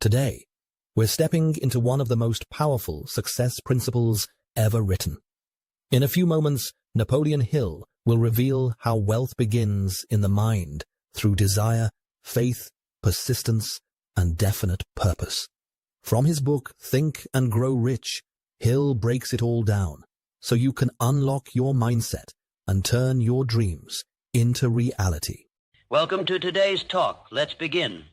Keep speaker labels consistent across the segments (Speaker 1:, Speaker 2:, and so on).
Speaker 1: Today, we're stepping into one of the most powerful success principles ever written. In a few moments, Napoleon Hill will reveal how wealth begins in the mind through desire, faith, persistence, and definite purpose. From his book, Think and Grow Rich, Hill breaks it all down so you can unlock your mindset and turn your dreams into reality.
Speaker 2: Welcome to today's talk. Let's begin.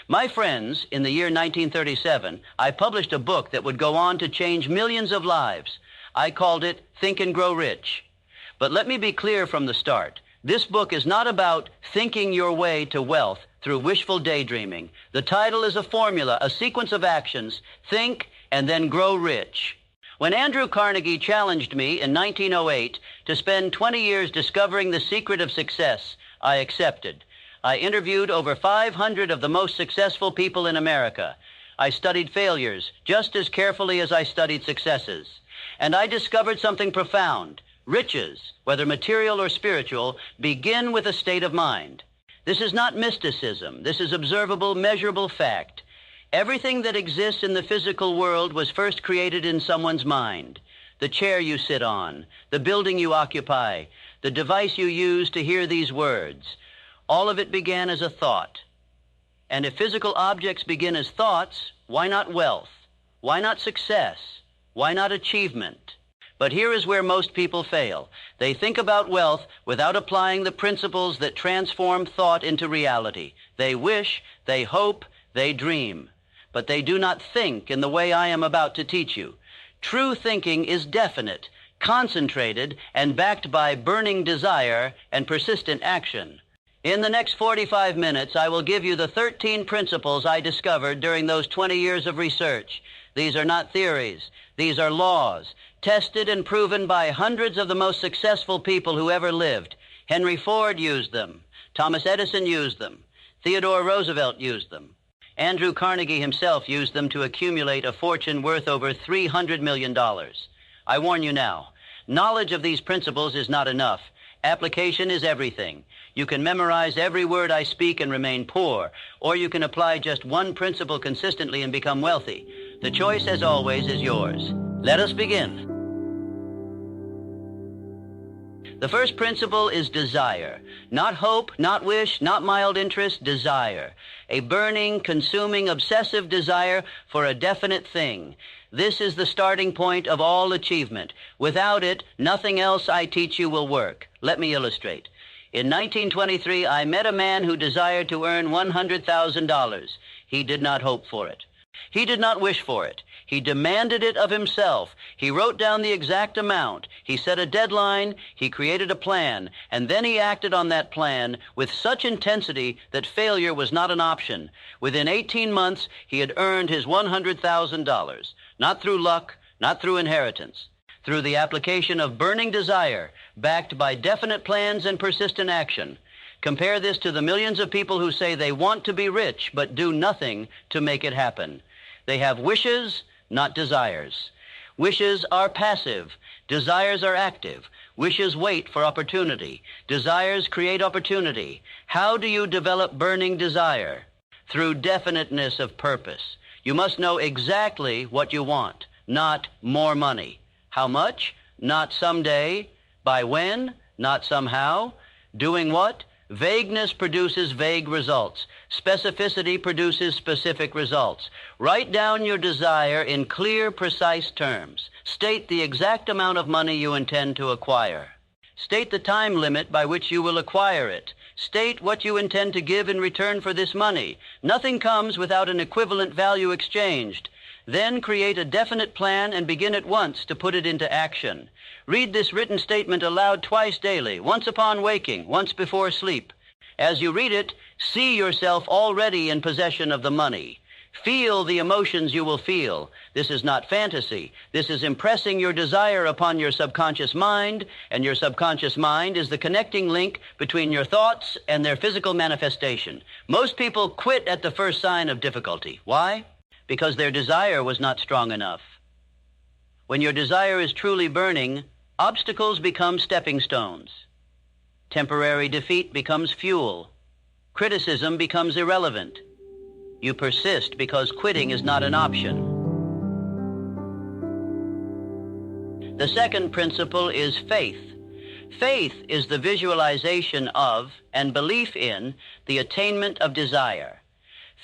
Speaker 2: My friends, in the year 1937, I published a book that would go on to change millions of lives. I called it Think and Grow Rich. But let me be clear from the start. This book is not about thinking your way to wealth through wishful daydreaming. The title is a formula, a sequence of actions. Think and then grow rich. When Andrew Carnegie challenged me in 1908 to spend 20 years discovering the secret of success, I accepted. I interviewed over 500 of the most successful people in America. I studied failures just as carefully as I studied successes. And I discovered something profound. Riches, whether material or spiritual, begin with a state of mind. This is not mysticism. This is observable, measurable fact. Everything that exists in the physical world was first created in someone's mind. The chair you sit on, the building you occupy, the device you use to hear these words. All of it began as a thought. And if physical objects begin as thoughts, why not wealth? Why not success? Why not achievement? But here is where most people fail. They think about wealth without applying the principles that transform thought into reality. They wish, they hope, they dream. But they do not think in the way I am about to teach you. True thinking is definite, concentrated, and backed by burning desire and persistent action. In the next 45 minutes, I will give you the 13 principles I discovered during those 20 years of research. These are not theories. These are laws, tested and proven by hundreds of the most successful people who ever lived. Henry Ford used them. Thomas Edison used them. Theodore Roosevelt used them. Andrew Carnegie himself used them to accumulate a fortune worth over $300 million. I warn you now, knowledge of these principles is not enough. Application is everything. You can memorize every word I speak and remain poor, or you can apply just one principle consistently and become wealthy. The choice, as always, is yours. Let us begin. The first principle is desire. Not hope, not wish, not mild interest, desire. A burning, consuming, obsessive desire for a definite thing. This is the starting point of all achievement. Without it, nothing else I teach you will work. Let me illustrate. In 1923, I met a man who desired to earn $100,000. He did not hope for it. He did not wish for it. He demanded it of himself. He wrote down the exact amount. He set a deadline. He created a plan. And then he acted on that plan with such intensity that failure was not an option. Within 18 months, he had earned his $100,000. Not through luck, not through inheritance. Through the application of burning desire, backed by definite plans and persistent action. Compare this to the millions of people who say they want to be rich, but do nothing to make it happen. They have wishes, not desires. Wishes are passive. Desires are active. Wishes wait for opportunity. Desires create opportunity. How do you develop burning desire? Through definiteness of purpose. You must know exactly what you want, not more money. How much? Not someday. By when? Not somehow. Doing what? Vagueness produces vague results. Specificity produces specific results. Write down your desire in clear, precise terms. State the exact amount of money you intend to acquire. State the time limit by which you will acquire it. State what you intend to give in return for this money. Nothing comes without an equivalent value exchanged. Then create a definite plan and begin at once to put it into action. Read this written statement aloud twice daily, once upon waking, once before sleep. As you read it, see yourself already in possession of the money. Feel the emotions you will feel. This is not fantasy. This is impressing your desire upon your subconscious mind, and your subconscious mind is the connecting link between your thoughts and their physical manifestation. Most people quit at the first sign of difficulty. Why? Because their desire was not strong enough. When your desire is truly burning, obstacles become stepping stones. Temporary defeat becomes fuel. Criticism becomes irrelevant. You persist because quitting is not an option. The second principle is faith. Faith is the visualization of and belief in the attainment of desire.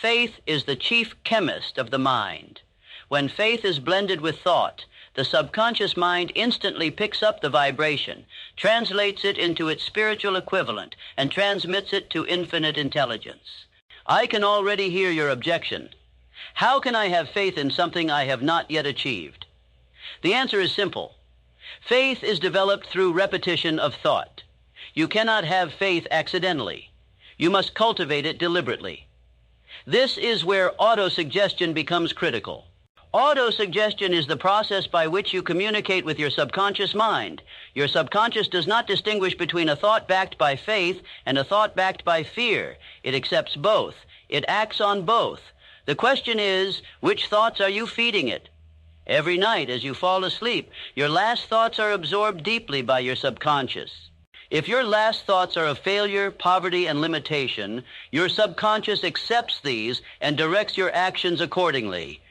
Speaker 2: Faith is the chief chemist of the mind. When faith is blended with thought, the subconscious mind instantly picks up the vibration, translates it into its spiritual equivalent, and transmits it to infinite intelligence. I can already hear your objection. How can I have faith in something I have not yet achieved? The answer is simple. Faith is developed through repetition of thought. You cannot have faith accidentally. You must cultivate it deliberately. This is where autosuggestion becomes critical. Autosuggestion is the process by which you communicate with your subconscious mind. Your subconscious does not distinguish between a thought backed by faith and a thought backed by fear. It accepts both. It acts on both. The question is, which thoughts are you feeding it? Every night as you fall asleep, your last thoughts are absorbed deeply by your subconscious. If your last thoughts are of failure, poverty, and limitation, your subconscious accepts these and directs your actions accordingly.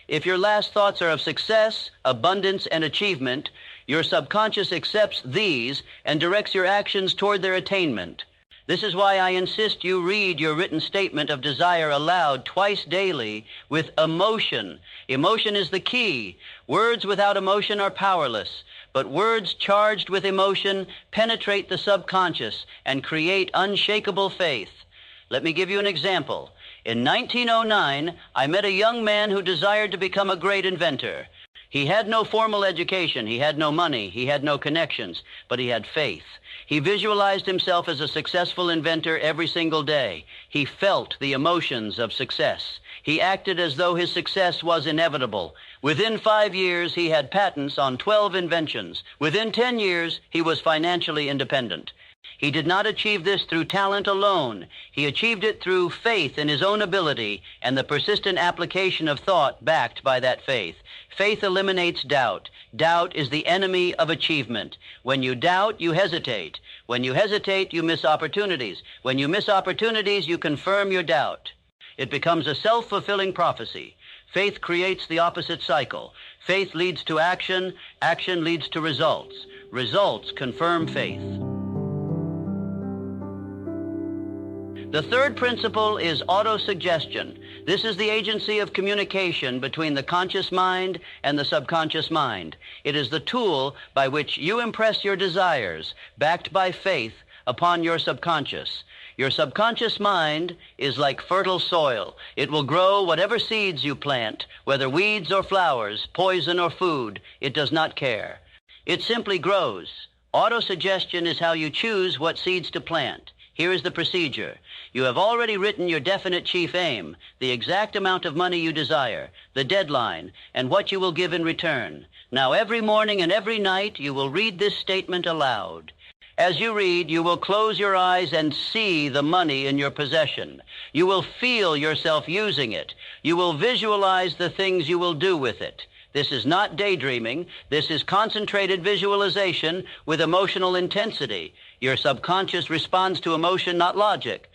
Speaker 2: If your last thoughts are of success, abundance, and achievement, your subconscious accepts these and directs your actions toward their attainment. This is why I insist you read your written statement of desire aloud twice daily with emotion. Emotion is the key. Words without emotion are powerless, but words charged with emotion penetrate the subconscious and create unshakable faith. Let me give you an example. In 1909, I met a young man who desired to become a great inventor. He had no formal education, he had no money, he had no connections, but he had faith. He visualized himself as a successful inventor every single day. He felt the emotions of success. He acted as though his success was inevitable. Within 5 years, he had patents on 12 inventions. Within 10 years, he was financially independent. He did not achieve this through talent alone. He achieved it through faith in his own ability and the persistent application of thought backed by that faith. Faith eliminates doubt. Doubt is the enemy of achievement. When you doubt, you hesitate. When you hesitate, you miss opportunities. When you miss opportunities, you confirm your doubt. It becomes a self-fulfilling prophecy. Faith creates the opposite cycle. Faith leads to action. Action leads to results. Results confirm faith. The third principle is autosuggestion. This is the agency of communication between the conscious mind and the subconscious mind. It is the tool by which you impress your desires, backed by faith, upon your subconscious. Your subconscious mind is like fertile soil. It will grow whatever seeds you plant, whether weeds or flowers, poison or food. It does not care. It simply grows. Autosuggestion is how you choose what seeds to plant. Here is the procedure. You have already written your definite chief aim, the exact amount of money you desire, the deadline, and what you will give in return. Now, every morning and every night, you will read this statement aloud. As you read, you will close your eyes and see the money in your possession. You will feel yourself using it. You will visualize the things you will do with it. This is not daydreaming. This is concentrated visualization with emotional intensity. Your subconscious responds to emotion, not logic.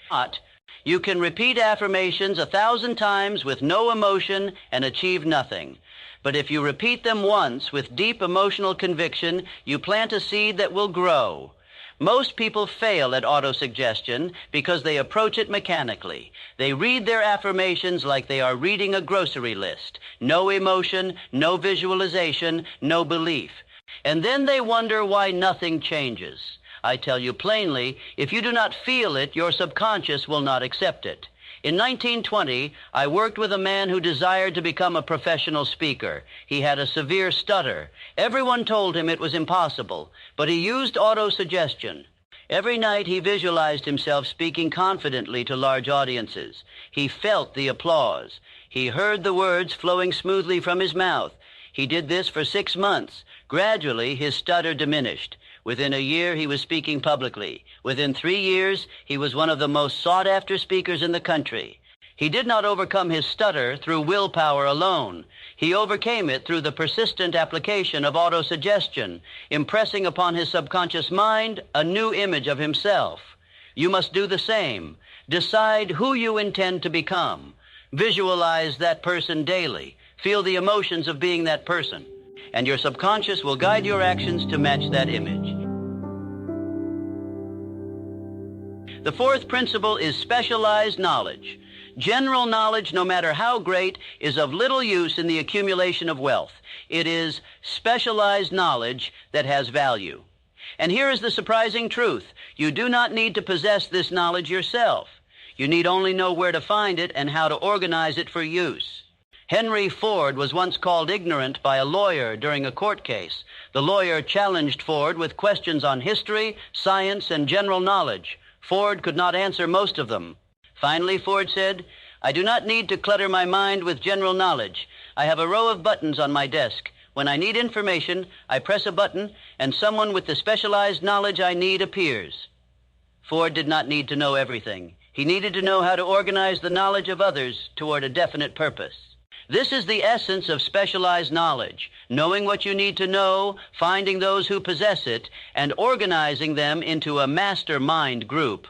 Speaker 2: You can repeat affirmations 1,000 times with no emotion and achieve nothing. But if you repeat them once with deep emotional conviction, you plant a seed that will grow. Most people fail at autosuggestion because they approach it mechanically. They read their affirmations like they are reading a grocery list. No emotion, no visualization, no belief. And then they wonder why nothing changes. I tell you plainly, if you do not feel it, your subconscious will not accept it. In 1920, I worked with a man who desired to become a professional speaker. He had a severe stutter. Everyone told him it was impossible, but he used autosuggestion. Every night he visualized himself speaking confidently to large audiences. He felt the applause. He heard the words flowing smoothly from his mouth. He did this for 6 months. Gradually, his stutter diminished. Within a year, he was speaking publicly. Within 3 years, he was one of the most sought-after speakers in the country. He did not overcome his stutter through willpower alone. He overcame it through the persistent application of autosuggestion, impressing upon his subconscious mind a new image of himself. You must do the same. Decide who you intend to become. Visualize that person daily. Feel the emotions of being that person. And your subconscious will guide your actions to match that image. The fourth principle is specialized knowledge. General knowledge, no matter how great, is of little use in the accumulation of wealth. It is specialized knowledge that has value. And here is the surprising truth. You do not need to possess this knowledge yourself. You need only know where to find it and how to organize it for use. Henry Ford was once called ignorant by a lawyer during a court case. The lawyer challenged Ford with questions on history, science, and general knowledge. Ford could not answer most of them. Finally, Ford said, "I do not need to clutter my mind with general knowledge. I have a row of buttons on my desk. When I need information, I press a button, and someone with the specialized knowledge I need appears." Ford did not need to know everything. He needed to know how to organize the knowledge of others toward a definite purpose. This is the essence of specialized knowledge, knowing what you need to know, finding those who possess it, and organizing them into a mastermind group.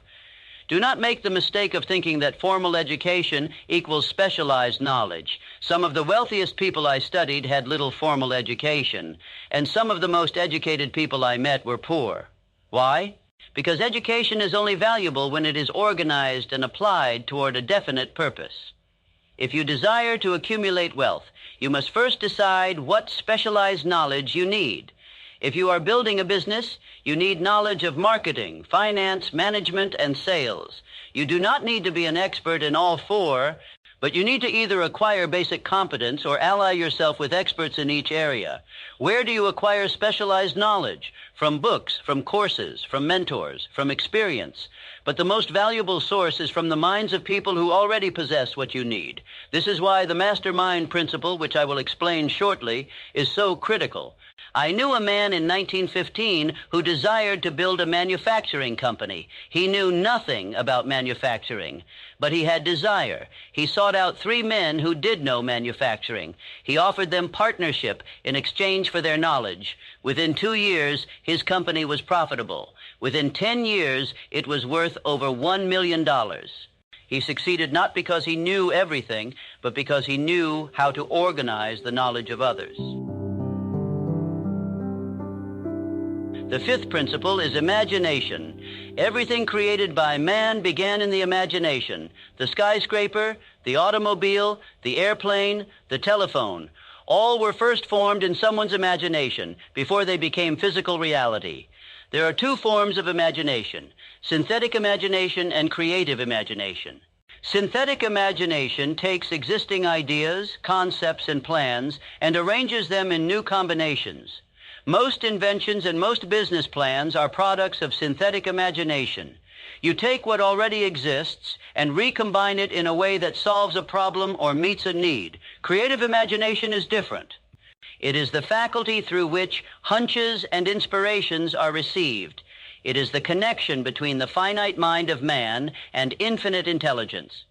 Speaker 2: Do not make the mistake of thinking that formal education equals specialized knowledge. Some of the wealthiest people I studied had little formal education, and some of the most educated people I met were poor. Why? Because education is only valuable when it is organized and applied toward a definite purpose. If you desire to accumulate wealth, you must first decide what specialized knowledge you need. If you are building a business, you need knowledge of marketing, finance, management, and sales. You do not need to be an expert in all four, but you need to either acquire basic competence or ally yourself with experts in each area. Where do you acquire specialized knowledge? From books, from courses, from mentors, from experience. But the most valuable source is from the minds of people who already possess what you need. This is why the Mastermind principle, which I will explain shortly, is so critical. I knew a man in 1915 who desired to build a manufacturing company. He knew nothing about manufacturing, but he had desire. He sought out 3 men who did know manufacturing. He offered them partnership in exchange for their knowledge. Within 2 years, his company was profitable. Within 10 years, it was worth over $1 million. He succeeded not because he knew everything, but because he knew how to organize the knowledge of others. The fifth principle is imagination. Everything created by man began in the imagination. The skyscraper, the automobile, the airplane, the telephone. All were first formed in someone's imagination before they became physical reality. There are 2 forms of imagination: synthetic imagination and creative imagination. Synthetic imagination takes existing ideas, concepts, and plans and arranges them in new combinations. Most inventions and most business plans are products of synthetic imagination. You take what already exists and recombine it in a way that solves a problem or meets a need. Creative imagination is different. It is the faculty through which hunches and inspirations are received. It is the connection between the finite mind of man and infinite intelligence.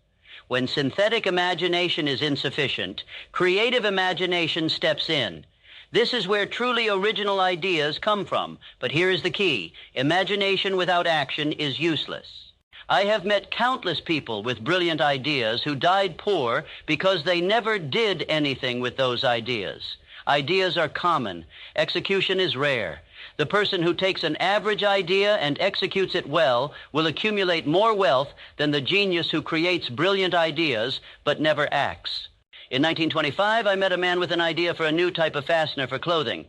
Speaker 2: When synthetic imagination is insufficient, creative imagination steps in. This is where truly original ideas come from. But here is the key. Imagination without action is useless. I have met countless people with brilliant ideas who died poor because they never did anything with those ideas. Ideas are common. Execution is rare. The person who takes an average idea and executes it well will accumulate more wealth than the genius who creates brilliant ideas but never acts. In 1925, I met a man with an idea for a new type of fastener for clothing.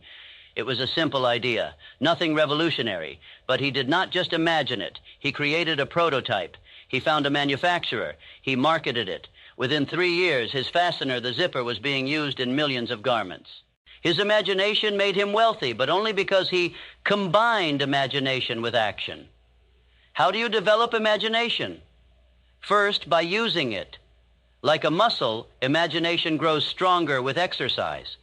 Speaker 2: It was a simple idea, nothing revolutionary, but he did not just imagine it. He created a prototype. He found a manufacturer. He marketed it. Within 3 years, his fastener, the zipper, was being used in millions of garments. His imagination made him wealthy, but only because he combined imagination with action. How do you develop imagination? First, by using it. Like a muscle, imagination grows stronger with exercise.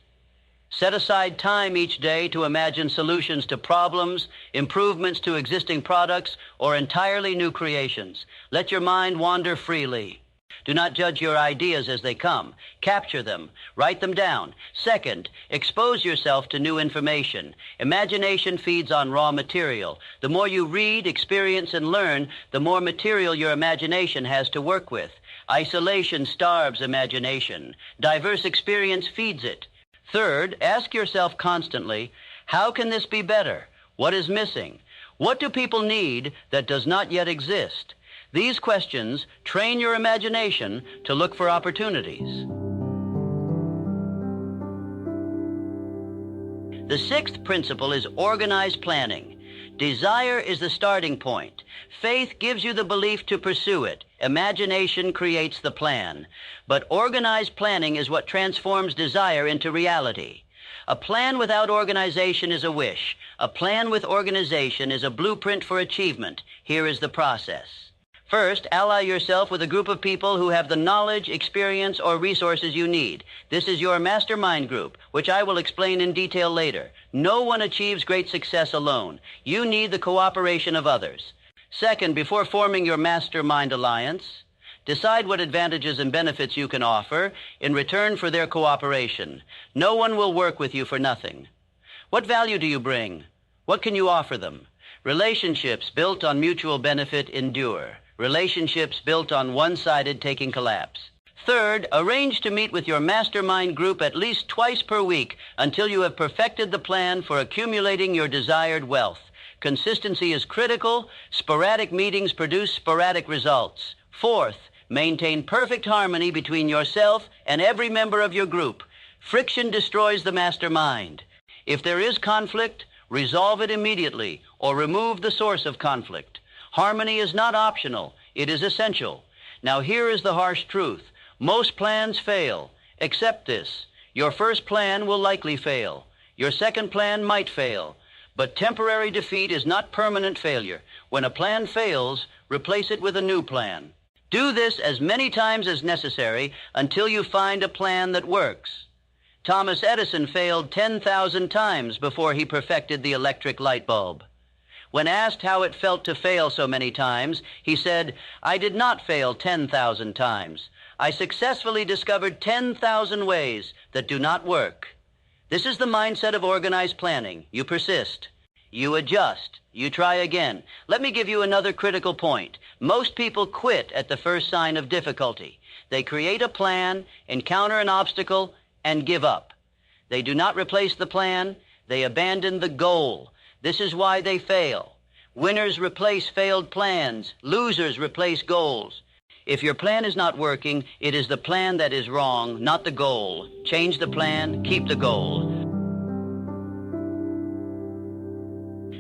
Speaker 2: Set aside time each day to imagine solutions to problems, improvements to existing products, or entirely new creations. Let your mind wander freely. Do not judge your ideas as they come. Capture them. Write them down. Second, expose yourself to new information. Imagination feeds on raw material. The more you read, experience, and learn, the more material your imagination has to work with. Isolation starves imagination. Diverse experience feeds it. Third, ask yourself constantly, how can this be better? What is missing? What do people need that does not yet exist? These questions train your imagination to look for opportunities. The sixth principle is organized planning. Desire is the starting point. Faith gives you the belief to pursue it. Imagination creates the plan. But organized planning is what transforms desire into reality. A plan without organization is a wish. A plan with organization is a blueprint for achievement. Here is the process. First, ally yourself with a group of people who have the knowledge, experience, or resources you need. This is your mastermind group, which I will explain in detail later. No one achieves great success alone. You need the cooperation of others. Second, before forming your mastermind alliance, decide what advantages and benefits you can offer in return for their cooperation. No one will work with you for nothing. What value do you bring? What can you offer them? Relationships built on mutual benefit endure. Relationships built on one-sided taking collapse. Third, arrange to meet with your mastermind group at least twice per week until you have perfected the plan for accumulating your desired wealth. Consistency is critical. Sporadic meetings produce sporadic results. Fourth, maintain perfect harmony between yourself and every member of your group. Friction destroys the mastermind. If there is conflict, resolve it immediately or remove the source of conflict. Harmony is not optional. It is essential. Now here is the harsh truth. Most plans fail. Accept this. Your first plan will likely fail. Your second plan might fail. But temporary defeat is not permanent failure. When a plan fails, replace it with a new plan. Do this as many times as necessary until you find a plan that works. Thomas Edison failed 10,000 times before he perfected the electric light bulb. When asked how it felt to fail so many times, he said, "I did not fail 10,000 times. I successfully discovered 10,000 ways that do not work." This is the mindset of organized planning. You persist. You adjust. You try again. Let me give you another critical point. Most people quit at the first sign of difficulty. They create a plan, encounter an obstacle, and give up. They do not replace the plan. They abandon the goal. This is why they fail. Winners replace failed plans. Losers replace goals. If your plan is not working, it is the plan that is wrong, not the goal. Change the plan, keep the goal.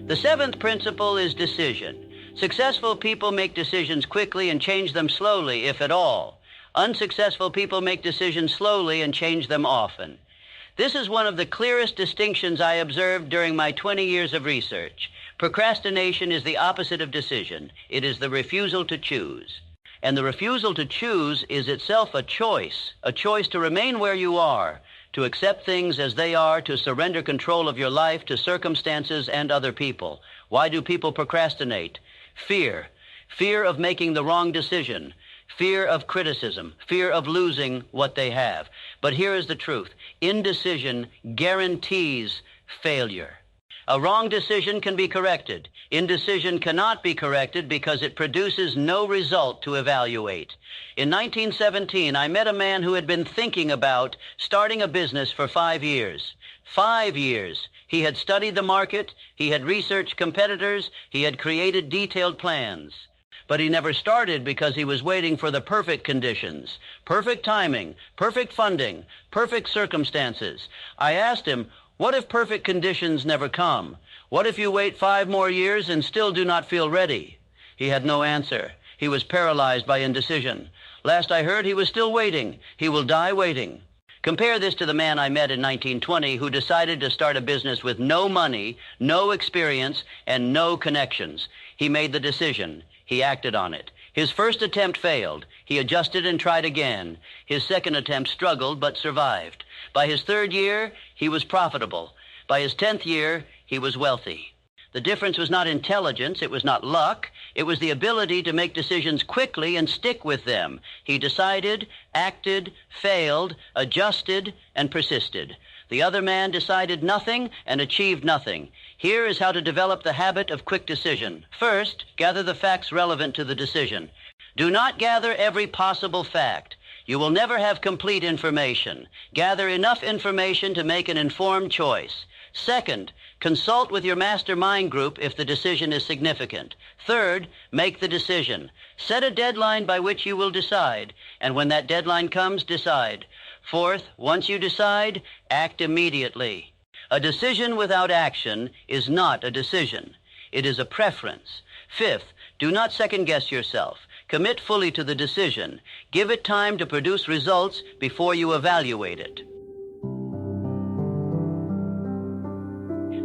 Speaker 2: The seventh principle is decision. Successful people make decisions quickly and change them slowly, if at all. Unsuccessful people make decisions slowly and change them often. This is one of the clearest distinctions I observed during my 20 years of research. Procrastination is the opposite of decision. It is the refusal to choose. And the refusal to choose is itself a choice to remain where you are, to accept things as they are, to surrender control of your life to circumstances and other people. Why do people procrastinate? Fear. Fear of making the wrong decision. Fear of criticism, fear of losing what they have. But here is the truth. Indecision guarantees failure. A wrong decision can be corrected. Indecision cannot be corrected because it produces no result to evaluate. In 1917, I met a man who had been thinking about starting a business for 5 years. 5 years. He had studied the market, he had researched competitors, he had created detailed plans. But he never started because he was waiting for the perfect conditions, perfect timing, perfect funding, perfect circumstances. I asked him, what if perfect conditions never come? What if you wait 5 more years and still do not feel ready? He had no answer. He was paralyzed by indecision. Last I heard, he was still waiting. He will die waiting. Compare this to the man I met in 1920 who decided to start a business with no money, no experience, and no connections. He made the decision. He acted on it. His first attempt failed. He adjusted and tried again. His second attempt struggled but survived. By his 3rd year, he was profitable. By his 10th year, he was wealthy. The difference was not intelligence, it was not luck, it was the ability to make decisions quickly and stick with them. He decided, acted, failed, adjusted, and persisted. The other man decided nothing and achieved nothing. Here is how to develop the habit of quick decision. First, gather the facts relevant to the decision. Do not gather every possible fact. You will never have complete information. Gather enough information to make an informed choice. Second, consult with your mastermind group if the decision is significant. Third, make the decision. Set a deadline by which you will decide, and when that deadline comes, decide. Fourth, once you decide, act immediately. A decision without action is not a decision. It is a preference. Fifth, do not second-guess yourself. Commit fully to the decision. Give it time to produce results before you evaluate it.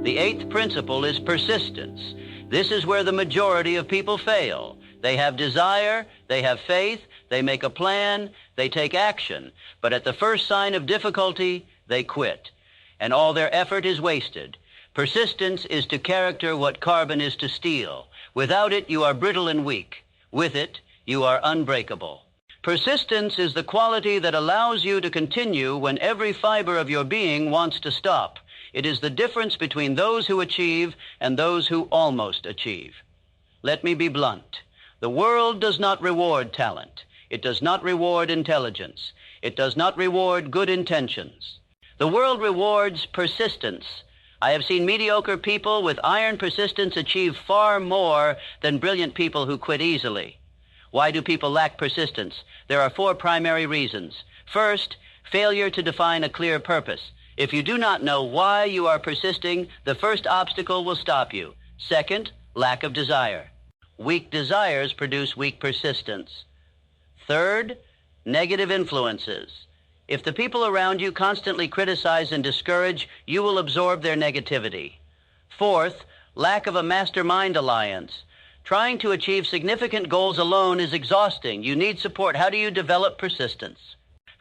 Speaker 2: The eighth principle is persistence. This is where the majority of people fail. They have desire, they have faith, they make a plan, they take action, but at the first sign of difficulty, they quit, and all their effort is wasted. Persistence is to character what carbon is to steel. Without it, you are brittle and weak. With it, you are unbreakable. Persistence is the quality that allows you to continue when every fiber of your being wants to stop. It is the difference between those who achieve and those who almost achieve. Let me be blunt. The world does not reward talent. It does not reward intelligence. It does not reward good intentions. The world rewards persistence. I have seen mediocre people with iron persistence achieve far more than brilliant people who quit easily. Why do people lack persistence? There are 4 primary reasons. First, failure to define a clear purpose. If you do not know why you are persisting, the first obstacle will stop you. Second, lack of desire. Weak desires produce weak persistence. Third, negative influences. If the people around you constantly criticize and discourage, you will absorb their negativity. Fourth, lack of a mastermind alliance. Trying to achieve significant goals alone is exhausting. You need support. How do you develop persistence?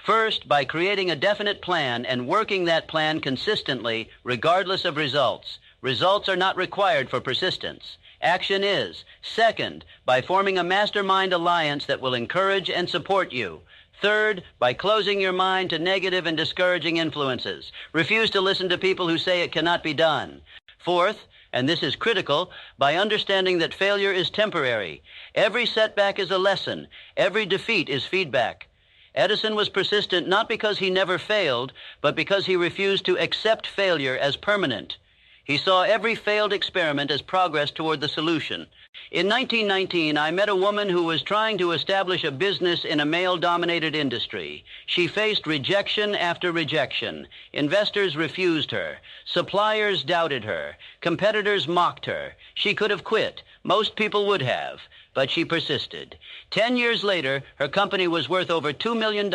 Speaker 2: First, by creating a definite plan and working that plan consistently, regardless of results. Results are not required for persistence. Action is. Second, by forming a mastermind alliance that will encourage and support you. Third, by closing your mind to negative and discouraging influences. Refuse to listen to people who say it cannot be done. Fourth, and this is critical, by understanding that failure is temporary. Every setback is a lesson. Every defeat is feedback. Edison was persistent not because he never failed, but because he refused to accept failure as permanent. He saw every failed experiment as progress toward the solution. In 1919, I met a woman who was trying to establish a business in a male-dominated industry. She faced rejection after rejection. Investors refused her. Suppliers doubted her. Competitors mocked her. She could have quit. Most people would have. But she persisted. 10 years later, her company was worth over $2 million.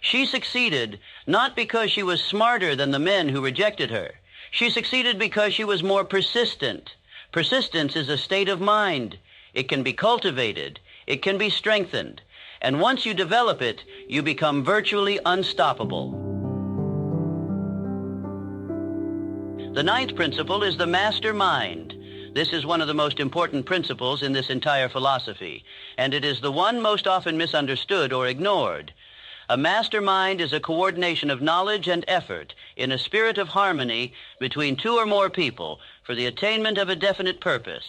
Speaker 2: She succeeded not because she was smarter than the men who rejected her. She succeeded because she was more persistent. Persistence is a state of mind. It can be cultivated. It can be strengthened. And once you develop it, you become virtually unstoppable. The ninth principle is the mastermind. This is one of the most important principles in this entire philosophy, and it is the one most often misunderstood or ignored. A mastermind is a coordination of knowledge and effort in a spirit of harmony between 2 or more people for the attainment of a definite purpose.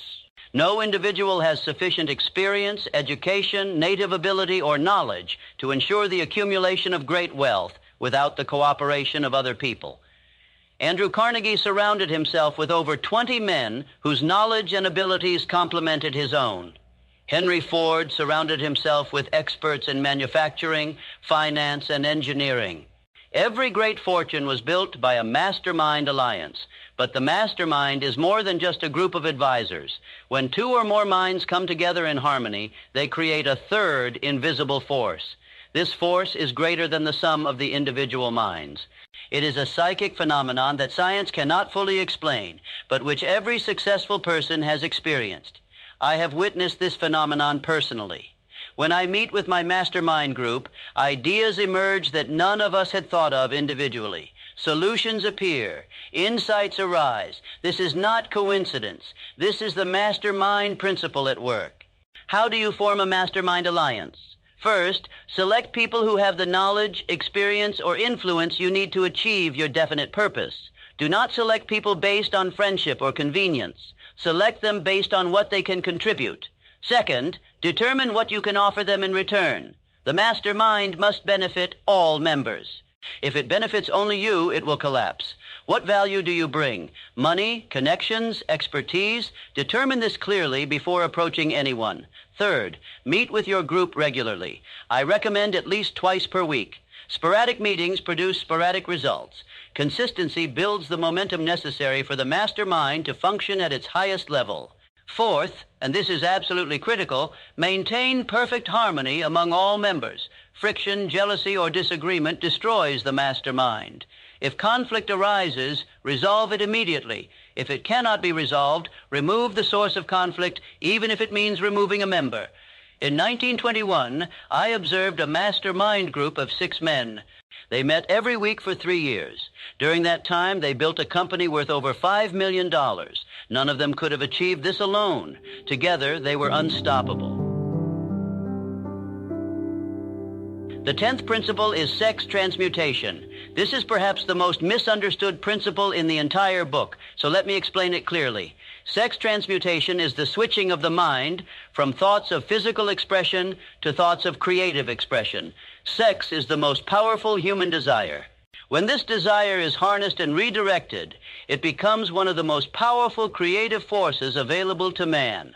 Speaker 2: No individual has sufficient experience, education, native ability, or knowledge to ensure the accumulation of great wealth without the cooperation of other people. Andrew Carnegie surrounded himself with over 20 men whose knowledge and abilities complemented his own. Henry Ford surrounded himself with experts in manufacturing, finance, and engineering. Every great fortune was built by a mastermind alliance, but the mastermind is more than just a group of advisors. When 2 or more minds come together in harmony, they create a third invisible force. This force is greater than the sum of the individual minds. It is a psychic phenomenon that science cannot fully explain, but which every successful person has experienced. I have witnessed this phenomenon personally. When I meet with my mastermind group, ideas emerge that none of us had thought of individually. Solutions appear. Insights arise. This is not coincidence. This is the mastermind principle at work. How do you form a mastermind alliance? First, select people who have the knowledge, experience, or influence you need to achieve your definite purpose. Do not select people based on friendship or convenience. Select them based on what they can contribute. Second, determine what you can offer them in return. The mastermind must benefit all members. If it benefits only you, it will collapse. What value do you bring? Money, connections, expertise? Determine this clearly before approaching anyone. Third, meet with your group regularly. I recommend at least twice per week. Sporadic meetings produce sporadic results. Consistency builds the momentum necessary for the mastermind to function at its highest level. Fourth, and this is absolutely critical, maintain perfect harmony among all members. Friction, jealousy, or disagreement destroys the mastermind. If conflict arises, resolve it immediately. If it cannot be resolved, remove the source of conflict, even if it means removing a member. In 1921, I observed a mastermind group of 6 men. They met every week for 3 years. During that time, they built a company worth over $5 million. None of them could have achieved this alone. Together, they were unstoppable. The 10th principle is sex transmutation. This is perhaps the most misunderstood principle in the entire book, so let me explain it clearly. Sex transmutation is the switching of the mind from thoughts of physical expression to thoughts of creative expression. Sex is the most powerful human desire. When this desire is harnessed and redirected, it becomes one of the most powerful creative forces available to man.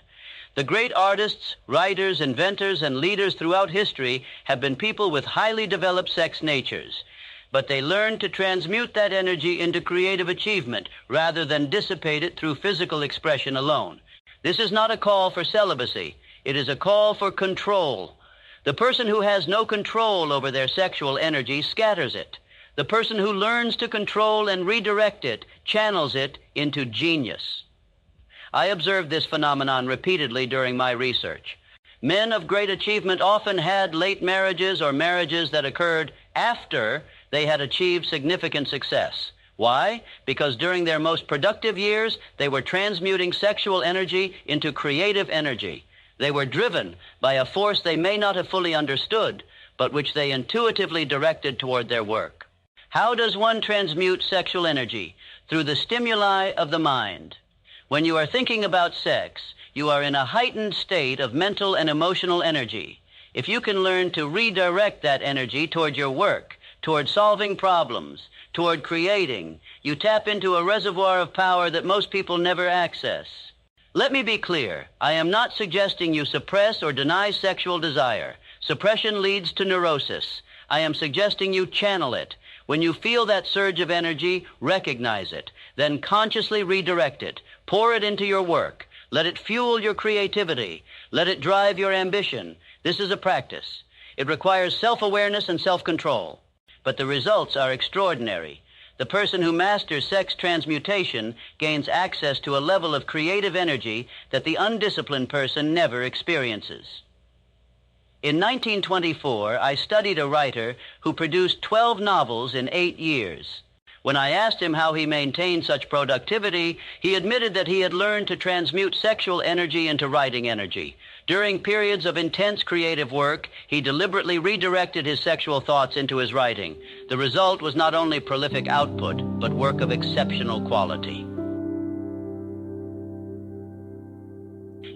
Speaker 2: The great artists, writers, inventors, and leaders throughout history have been people with highly developed sex natures. But they learned to transmute that energy into creative achievement rather than dissipate it through physical expression alone. This is not a call for celibacy. It is a call for control. The person who has no control over their sexual energy scatters it. The person who learns to control and redirect it channels it into genius. I observed this phenomenon repeatedly during my research. Men of great achievement often had late marriages or marriages that occurred after they had achieved significant success. Why? Because during their most productive years, they were transmuting sexual energy into creative energy. They were driven by a force they may not have fully understood, but which they intuitively directed toward their work. How does one transmute sexual energy? Through the stimuli of the mind. When you are thinking about sex, you are in a heightened state of mental and emotional energy. If you can learn to redirect that energy toward your work, toward solving problems, toward creating, you tap into a reservoir of power that most people never access. Let me be clear. I am not suggesting you suppress or deny sexual desire. Suppression leads to neurosis. I am suggesting you channel it. When you feel that surge of energy, recognize it. Then consciously redirect it. Pour it into your work. Let it fuel your creativity. Let it drive your ambition. This is a practice. It requires self-awareness and self-control. But the results are extraordinary. The person who masters sex transmutation gains access to a level of creative energy that the undisciplined person never experiences. In 1924, I studied a writer who produced 12 novels in 8 years. When I asked him how he maintained such productivity, he admitted that he had learned to transmute sexual energy into writing energy. During periods of intense creative work, he deliberately redirected his sexual thoughts into his writing. The result was not only prolific output, but work of exceptional quality.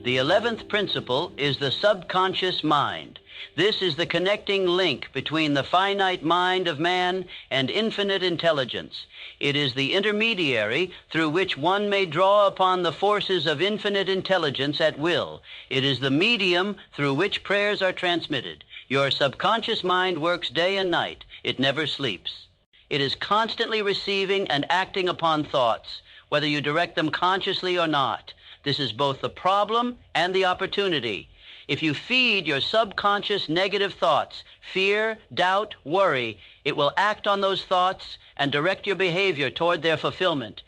Speaker 2: The 11th principle is the subconscious mind. This is the connecting link between the finite mind of man and infinite intelligence. It is the intermediary through which one may draw upon the forces of infinite intelligence at will. It is the medium through which prayers are transmitted. Your subconscious mind works day and night. It never sleeps. It is constantly receiving and acting upon thoughts, whether you direct them consciously or not. This is both the problem and the opportunity. If you feed your subconscious negative thoughts, fear, doubt, worry, it will act on those thoughts and direct your behavior toward their fulfillment.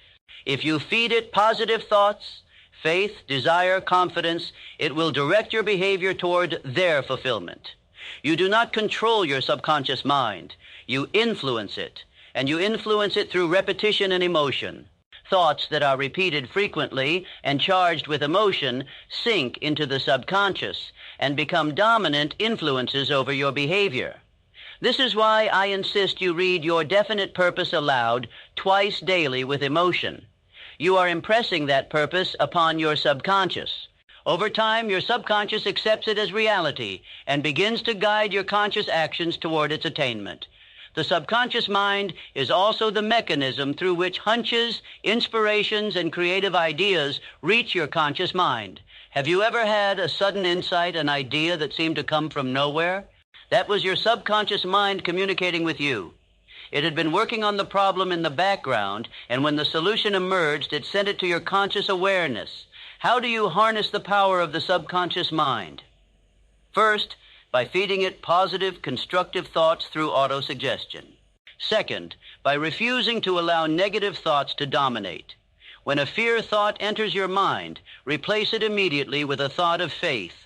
Speaker 2: If you feed it positive thoughts, faith, desire, confidence, it will direct your behavior toward their fulfillment. You do not control your subconscious mind. You influence it, and you influence it through repetition and emotion. Thoughts that are repeated frequently and charged with emotion sink into the subconscious and become dominant influences over your behavior. This is why I insist you read your definite purpose aloud twice daily with emotion. You are impressing that purpose upon your subconscious. Over time, your subconscious accepts it as reality and begins to guide your conscious actions toward its attainment. The subconscious mind is also the mechanism through which hunches, inspirations, and creative ideas reach your conscious mind. Have you ever had a sudden insight, an idea that seemed to come from nowhere? That was your subconscious mind communicating with you. It had been working on the problem in the background, and when the solution emerged, it sent it to your conscious awareness. How do you harness the power of the subconscious mind? First, by feeding it positive, constructive thoughts through autosuggestion. Second, by refusing to allow negative thoughts to dominate. When a fear thought enters your mind, replace it immediately with a thought of faith.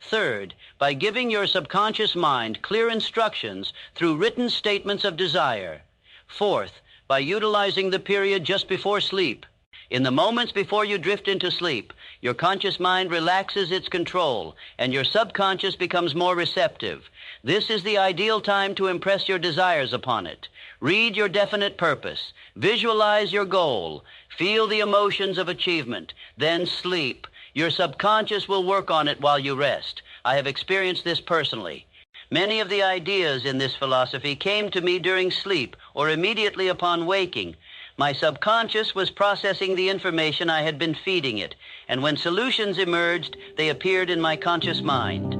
Speaker 2: Third, by giving your subconscious mind clear instructions through written statements of desire. Fourth, by utilizing the period just before sleep. In the moments before you drift into sleep, your conscious mind relaxes its control, and your subconscious becomes more receptive. This is the ideal time to impress your desires upon it. Read your definite purpose. Visualize your goal. Feel the emotions of achievement. Then sleep. Your subconscious will work on it while you rest. I have experienced this personally. Many of the ideas in this philosophy came to me during sleep or immediately upon waking. My subconscious was processing the information I had been feeding it, and when solutions emerged, they appeared in my conscious mind.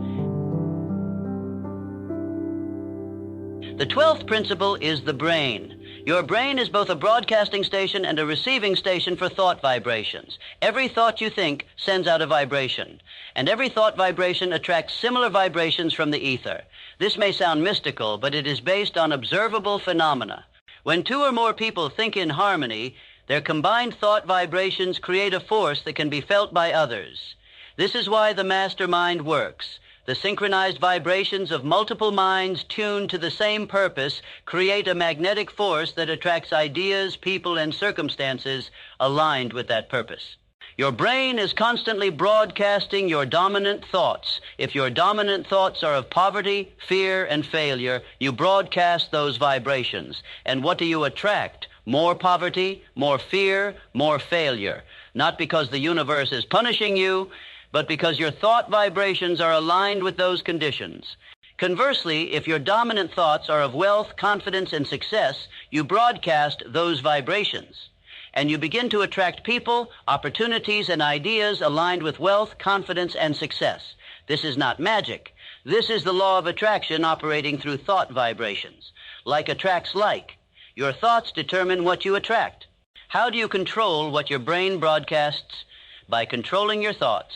Speaker 2: The 12th principle is the brain. Your brain is both a broadcasting station and a receiving station for thought vibrations. Every thought you think sends out a vibration, and every thought vibration attracts similar vibrations from the ether. This may sound mystical, but it is based on observable phenomena. When two or more people think in harmony, their combined thought vibrations create a force that can be felt by others. This is why the Mastermind works. The synchronized vibrations of multiple minds tuned to the same purpose create a magnetic force that attracts ideas, people, and circumstances aligned with that purpose. Your brain is constantly broadcasting your dominant thoughts. If your dominant thoughts are of poverty, fear, and failure, you broadcast those vibrations. And what do you attract? More poverty, more fear, more failure. Not because the universe is punishing you, but because your thought vibrations are aligned with those conditions. Conversely, if your dominant thoughts are of wealth, confidence, and success, you broadcast those vibrations. And you begin to attract people, opportunities, and ideas aligned with wealth, confidence, and success. This is not magic. This is the law of attraction operating through thought vibrations. Like attracts like. Your thoughts determine what you attract. How do you control what your brain broadcasts? By controlling your thoughts.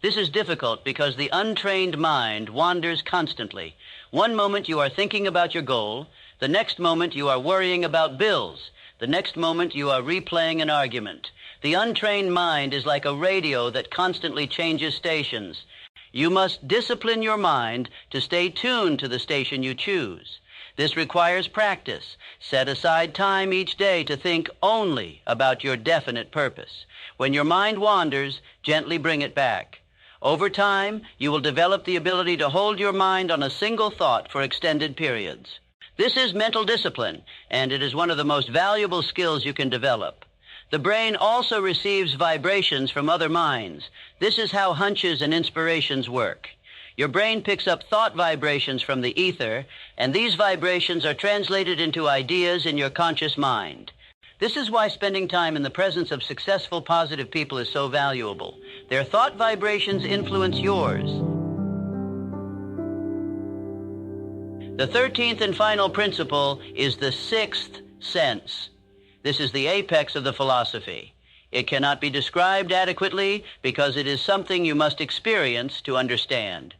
Speaker 2: This is difficult because the untrained mind wanders constantly. One moment you are thinking about your goal. The next moment you are worrying about bills. The next moment you are replaying an argument. The untrained mind is like a radio that constantly changes stations. You must discipline your mind to stay tuned to the station you choose. This requires practice. Set aside time each day to think only about your definite purpose. When your mind wanders, gently bring it back. Over time, you will develop the ability to hold your mind on a single thought for extended periods. This is mental discipline, and it is one of the most valuable skills you can develop. The brain also receives vibrations from other minds. This is how hunches and inspirations work. Your brain picks up thought vibrations from the ether, and these vibrations are translated into ideas in your conscious mind. This is why spending time in the presence of successful, positive people is so valuable. Their thought vibrations influence yours. The 13th and final principle is the 6th sense. This is the apex of the philosophy. It cannot be described adequately because it is something you must experience to understand.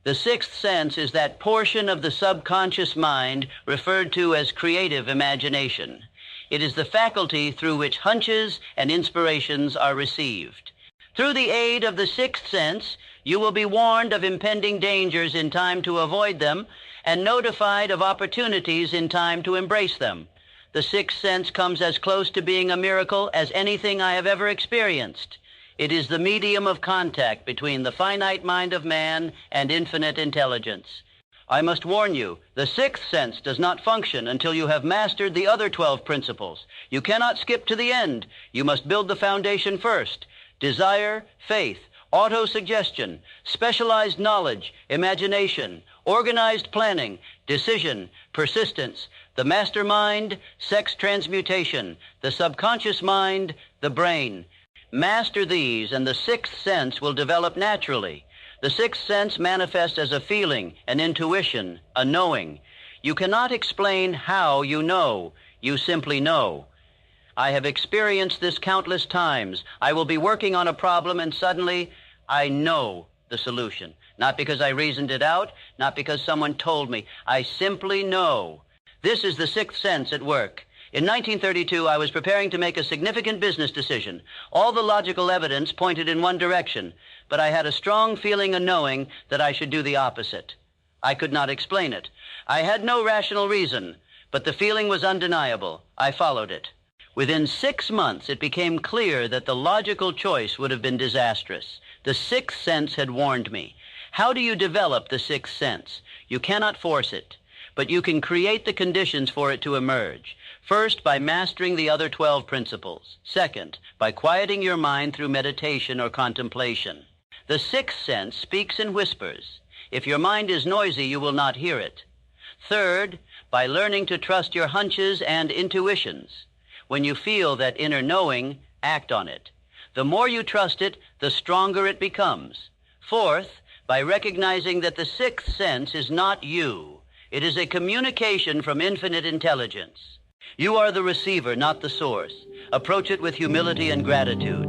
Speaker 2: The 6th sense is that portion of the subconscious mind referred to as creative imagination. It is the faculty through which hunches and inspirations are received. Through the aid of the 6th sense, you will be warned of impending dangers in time to avoid them and notified of opportunities in time to embrace them. The 6th sense comes as close to being a miracle as anything I have ever experienced. It is the medium of contact between the finite mind of man and infinite intelligence. I must warn you, the 6th sense does not function until you have mastered the other 12 principles. You cannot skip to the end. You must build the foundation first. Desire, faith, Autosuggestion, specialized knowledge, imagination, organized planning, decision, persistence, the mastermind, sex transmutation, the subconscious mind, the brain. Master these and the sixth sense will develop naturally. The sixth sense manifests as a feeling, an intuition, a knowing. You cannot explain how you know. You simply know. I have experienced this countless times. I will be working on a problem and suddenly I know the solution. Not because I reasoned it out, not because someone told me. I simply know. This is the sixth sense at work. In 1932, I was preparing to make a significant business decision. All the logical evidence pointed in one direction, but I had a strong feeling and knowing that I should do the opposite. I could not explain it. I had no rational reason, but the feeling was undeniable. I followed it. Within 6 months, it became clear that the logical choice would have been disastrous. The sixth sense had warned me. How do you develop the sixth sense? You cannot force it, but you can create the conditions for it to emerge. First, by mastering the other 12 principles. Second, by quieting your mind through meditation or contemplation. The sixth sense speaks in whispers. If your mind is noisy, you will not hear it. Third, by learning to trust your hunches and intuitions. When you feel that inner knowing, act on it. The more you trust it, the stronger it becomes. Fourth, by recognizing that the sixth sense is not you. It is a communication from infinite intelligence. You are the receiver, not the source. Approach it with humility and gratitude.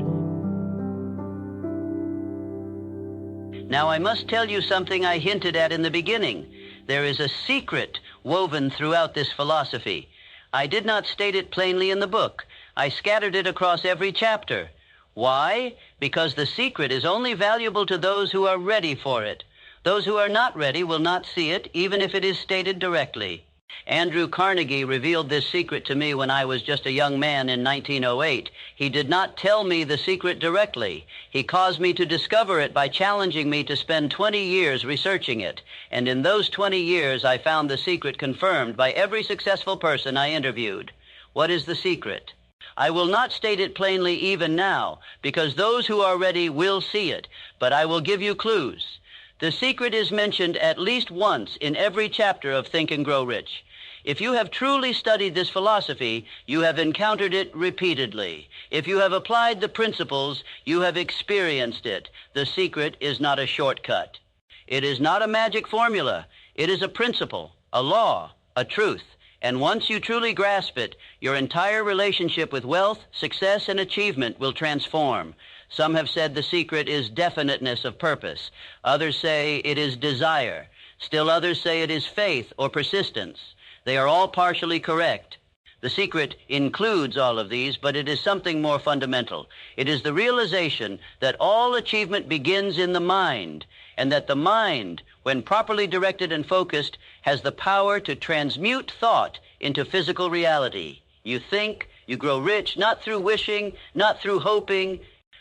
Speaker 2: Now, I must tell you something I hinted at in the beginning. There is a secret woven throughout this philosophy. I did not state it plainly in the book. I scattered it across every chapter. Why? Because the secret is only valuable to those who are ready for it. Those who are not ready will not see it, even if it is stated directly. Andrew Carnegie revealed this secret to me when I was just a young man in 1908. He did not tell me the secret directly. He caused me to discover it by challenging me to spend 20 years researching it. And in those 20 years, I found the secret confirmed by every successful person I interviewed. What is the secret? I will not state it plainly even now, because those who are ready will see it, but I will give you clues. The secret is mentioned at least once in every chapter of Think and Grow Rich. If you have truly studied this philosophy, you have encountered it repeatedly. If you have applied the principles, you have experienced it. The secret is not a shortcut. It is not a magic formula. It is a principle, a law, a truth. And once you truly grasp it, your entire relationship with wealth, success, and achievement will transform. Some have said the secret is definiteness of purpose. Others say it is desire. Still others say it is faith or persistence. They are all partially correct. The secret includes all of these, but it is something more fundamental. It is the realization that all achievement begins in the mind, and that the mind, when properly directed and focused, has the power to transmute thought into physical reality. You think, you grow rich, not through wishing, not through hoping,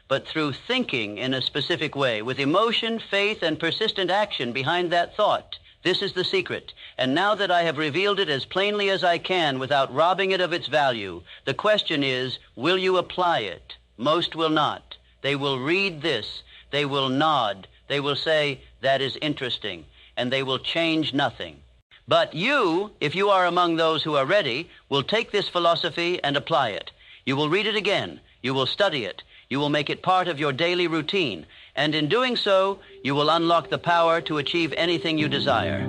Speaker 2: but through thinking in a specific way, with emotion, faith, and persistent action behind that thought. This is the secret. And now that I have revealed it as plainly as I can without robbing it of its value, the question is, will you apply it? Most will not. They will read this. They will nod. They will say, that is interesting. And they will change nothing. But you, if you are among those who are ready, will take this philosophy and apply it. You will read it again. You will study it. You will make it part of your daily routine. And in doing so, you will unlock the power to achieve anything you desire.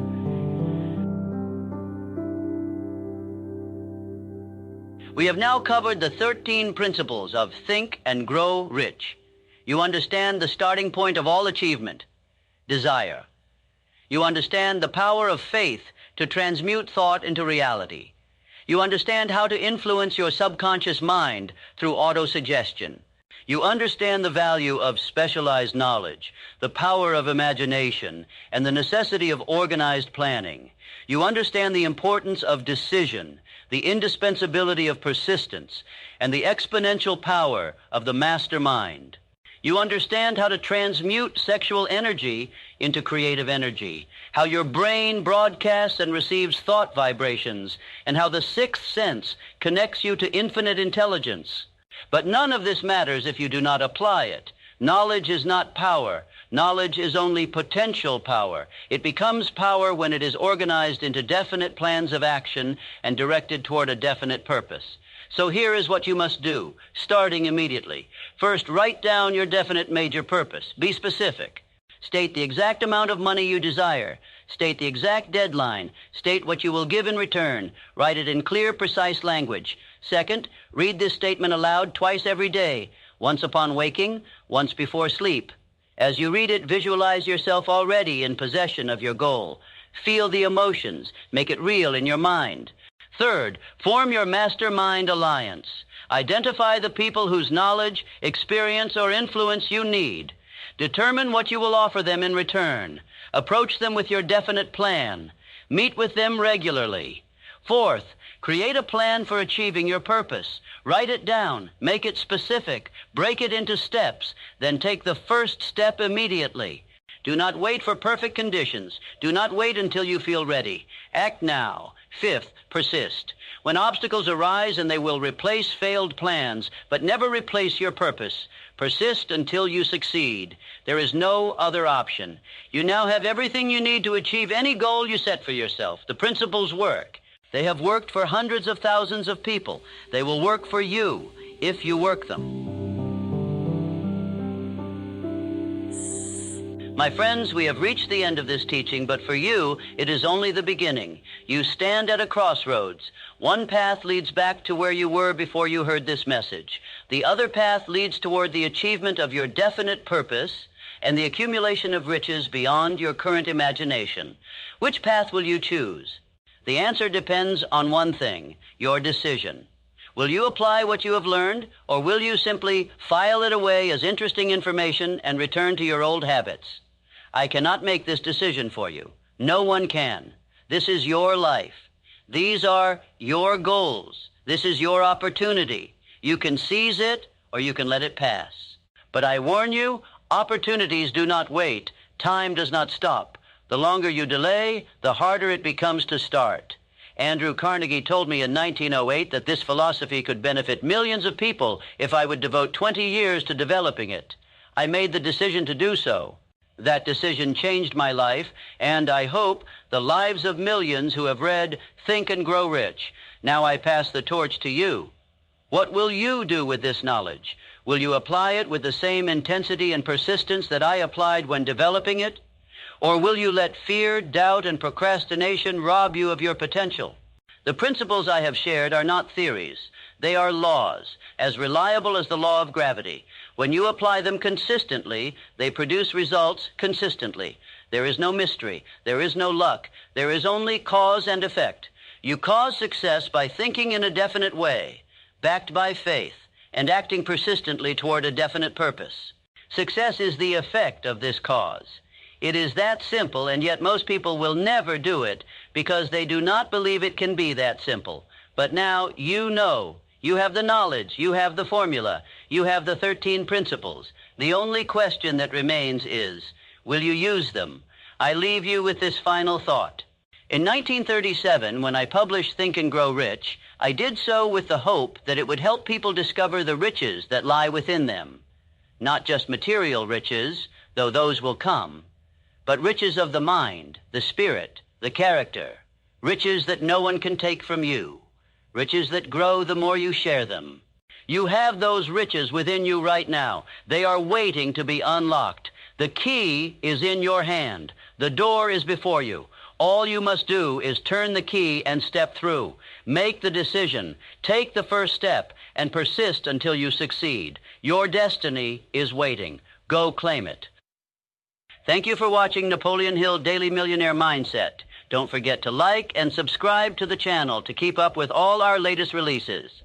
Speaker 2: We have now covered the 13 principles of Think and Grow Rich. You understand the starting point of all achievement, desire. You understand the power of faith to transmute thought into reality. You understand how to influence your subconscious mind through autosuggestion. You understand the value of specialized knowledge, the power of imagination, and the necessity of organized planning. You understand the importance of decision, the indispensability of persistence, and the exponential power of the mastermind. You understand how to transmute sexual energy into creative energy, how your brain broadcasts and receives thought vibrations, and how the sixth sense connects you to infinite intelligence. But none of this matters if you do not apply it. Knowledge is not power. Knowledge is only potential power. It becomes power when it is organized into definite plans of action and directed toward a definite purpose. So here is what you must do, starting immediately. First, write down your definite major purpose. Be specific. State the exact amount of money you desire. State the exact deadline. State what you will give in return. Write it in clear, precise language. Second, read this statement aloud twice every day, once upon waking, once before sleep. As you read it, visualize yourself already in possession of your goal. Feel the emotions. Make it real in your mind. Third, form your Mastermind alliance. Identify the people whose knowledge, experience, or influence you need. Determine what you will offer them in return. Approach them with your definite plan. Meet with them regularly. Fourth, create a plan for achieving your purpose. Write it down. Make it specific. Break it into steps. Then take the first step immediately. Do not wait for perfect conditions. Do not wait until you feel ready. Act now. Fifth, persist. When obstacles arise, and they will replace failed plans, but never replace your purpose, persist until you succeed. There is no other option. You now have everything you need to achieve any goal you set for yourself. The principles work. They have worked for hundreds of thousands of people. They will work for you if you work them. My friends, we have reached the end of this teaching, but for you, it is only the beginning. You stand at a crossroads. One path leads back to where you were before you heard this message. The other path leads toward the achievement of your definite purpose and the accumulation of riches beyond your current imagination. Which path will you choose? The answer depends on one thing, your decision. Will you apply what you have learned, or will you simply file it away as interesting information and return to your old habits? I cannot make this decision for you. No one can. This is your life. These are your goals. This is your opportunity. You can seize it, or you can let it pass. But I warn you, opportunities do not wait. Time does not stop. The longer you delay, the harder it becomes to start. Andrew Carnegie told me in 1908 that this philosophy could benefit millions of people if I would devote 20 years to developing it. I made the decision to do so. That decision changed my life, and I hope the lives of millions who have read Think and Grow Rich. Now I pass the torch to you. What will you do with this knowledge? Will you apply it with the same intensity and persistence that I applied when developing it? Or will you let fear, doubt, and procrastination rob you of your potential? The principles I have shared are not theories. They are laws, as reliable as the law of gravity. When you apply them consistently, they produce results consistently. There is no mystery. There is no luck. There is only cause and effect. You cause success by thinking in a definite way, backed by faith, and acting persistently toward a definite purpose. Success is the effect of this cause. It is that simple, and yet most people will never do it because they do not believe it can be that simple. But now you know. You have the knowledge. You have the formula. You have the 13 principles. The only question that remains is, will you use them? I leave you with this final thought. In 1937, when I published Think and Grow Rich, I did so with the hope that it would help people discover the riches that lie within them. Not just material riches, though those will come, but riches of the mind, the spirit, the character, riches that no one can take from you, riches that grow the more you share them. You have those riches within you right now. They are waiting to be unlocked. The key is in your hand. The door is before you. All you must do is turn the key and step through. Make the decision. Take the first step and persist until you succeed. Your destiny is waiting. Go claim it. Thank you for watching Napoleon Hill Daily Millionaire Mindset. Don't forget to like and subscribe to the channel to keep up with all our latest releases.